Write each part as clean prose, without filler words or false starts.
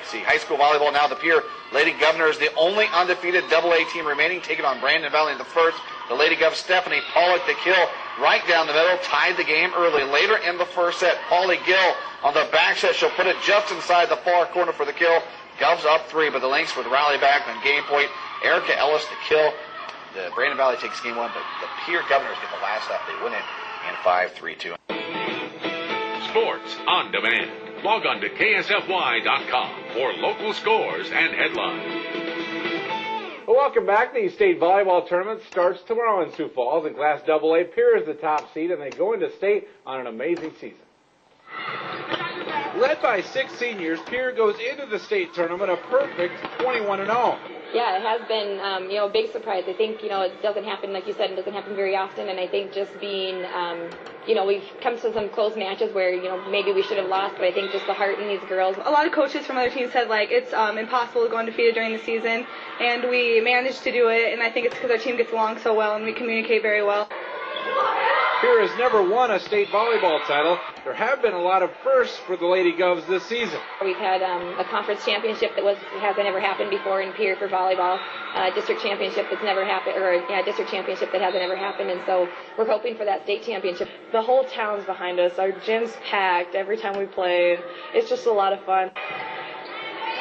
See, high school volleyball now, the Pierre Lady Governors, the only undefeated AA team remaining, taking on Brandon Valley in the first. The Lady Gov Stephanie Pollock, the kill right down the middle, tied the game early. Later in the first set, Polly Gill on the back set. She'll put it just inside the far corner for the kill. Govs up 3, but the Lynx would rally back on game point. Erica Ellis to kill. The Brandon Valley takes game 1, but the Pierre Governors get the last up. They win it in 5-3-2. Sports on demand. Log on to KSFY.com for local scores and headlines. Well, welcome back. The state volleyball tournament starts tomorrow in Sioux Falls. In Class AA, Pierre is the top seed, and they go into state on an amazing season. Led by 6 seniors, Pierre goes into the state tournament a perfect 21-0. Yeah, it has been, a big surprise. I think, it doesn't happen, like you said, it doesn't happen very often. And I think just being, we've come to some close matches where, maybe we should have lost, but I think just the heart in these girls. A lot of coaches from other teams said, it's impossible to go undefeated during the season. And we managed to do it, and I think it's because our team gets along so well and we communicate very well. Pierre has never won a state volleyball title. There have been a lot of firsts for the Lady Govs this season. We've had a conference championship that hasn't ever happened before in Pierre for volleyball, district championship that's never happened, district championship that hasn't ever happened, and so we're hoping for that state championship. The whole town's behind us. Our gym's packed every time we play. It's just a lot of fun.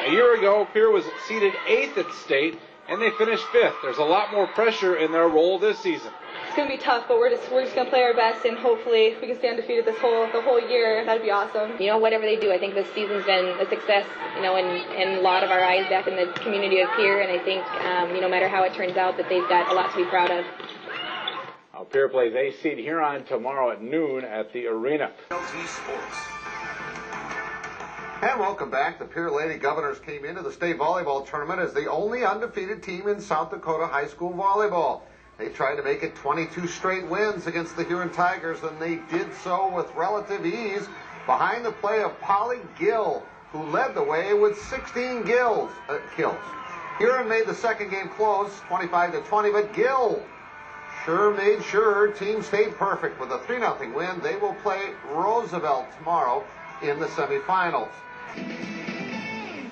A year ago, Pierre was seeded 8th at state, and they finished 5th. There's a lot more pressure in their role this season. It's going to be tough, but we're just going to play our best, and hopefully we can stay undefeated the whole year. That'd be awesome. Whatever they do, I think this season's been a success, in a lot of our eyes back in the community of Pierre, and I think, no matter how it turns out, that they've got a lot to be proud of. Pierre plays A seed Huron tomorrow at noon at the arena. LT Sports. And welcome back. The Pierre Lady Governors came into the state volleyball tournament as the only undefeated team in South Dakota high school volleyball. They tried to make it 22 straight wins against the Huron Tigers, and they did so with relative ease behind the play of Polly Gill, who led the way with 16 kills. Huron made the second game close, 25-20, but Gill made sure her team stayed perfect. With a 3-0 win, they will play Roosevelt tomorrow in the semifinals.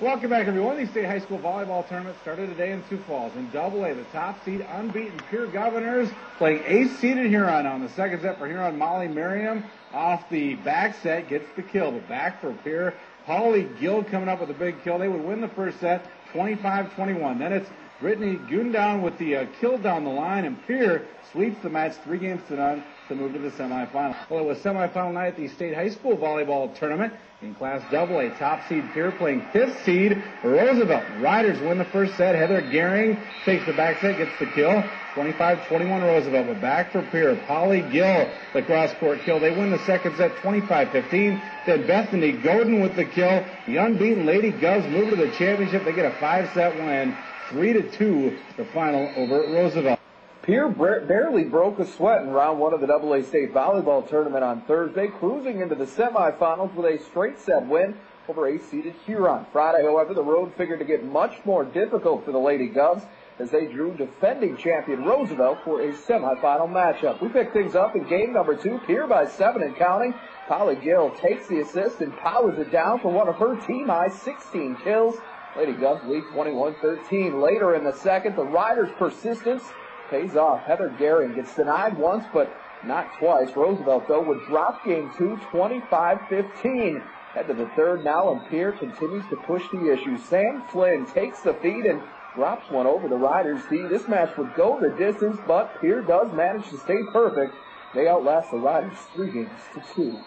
Welcome back, everyone. The state high school volleyball tournament started today in Sioux Falls. In AA, the top seed, unbeaten Pierre Governors, playing ace-seeded Huron. On the second set for Huron, Molly Merriam off the back set gets the kill. But back for Pierre, Holly Gill coming up with a big kill. They would win the first set, 25-21. Then it's Brittany Gundown with the kill down the line, and Pierre sweeps the match 3-0 to move to the semifinal. Well, it was semifinal night at the state high school volleyball tournament. In Class AA, top seed Pierre playing 5th seed Roosevelt. Riders win the first set. Heather Gehring takes the back set, gets the kill. 25-21 Roosevelt. But back for Pierre. Polly Gill, the cross-court kill. They win the second set 25-15. Then Bethany Godin with the kill. The unbeaten Lady Govs move to the championship. They get a 5-set win. 3-2 the final over at Roosevelt. Pierre barely broke a sweat in round 1 of the AA state volleyball tournament on Thursday, cruising into the semifinals with a straight set win over ace-seeded Huron. Friday, however, the road figured to get much more difficult for the Lady Govs as they drew defending champion Roosevelt for a semifinal matchup. We picked things up in game number 2, Pierre by 7 and counting. Polly Gill takes the assist and powers it down for one of her team-high 16 kills. Lady Govs lead 21-13. Later in the second, the Riders' persistence pays off. Heather Gehring gets denied once, but not twice. Roosevelt, though, would drop game 2, 25-15. Head to the third now, and Pierre continues to push the issue. Sam Flynn takes the feed and drops one over the Riders' D. This match would go the distance, but Pierre does manage to stay perfect. They outlast the Riders 3-2.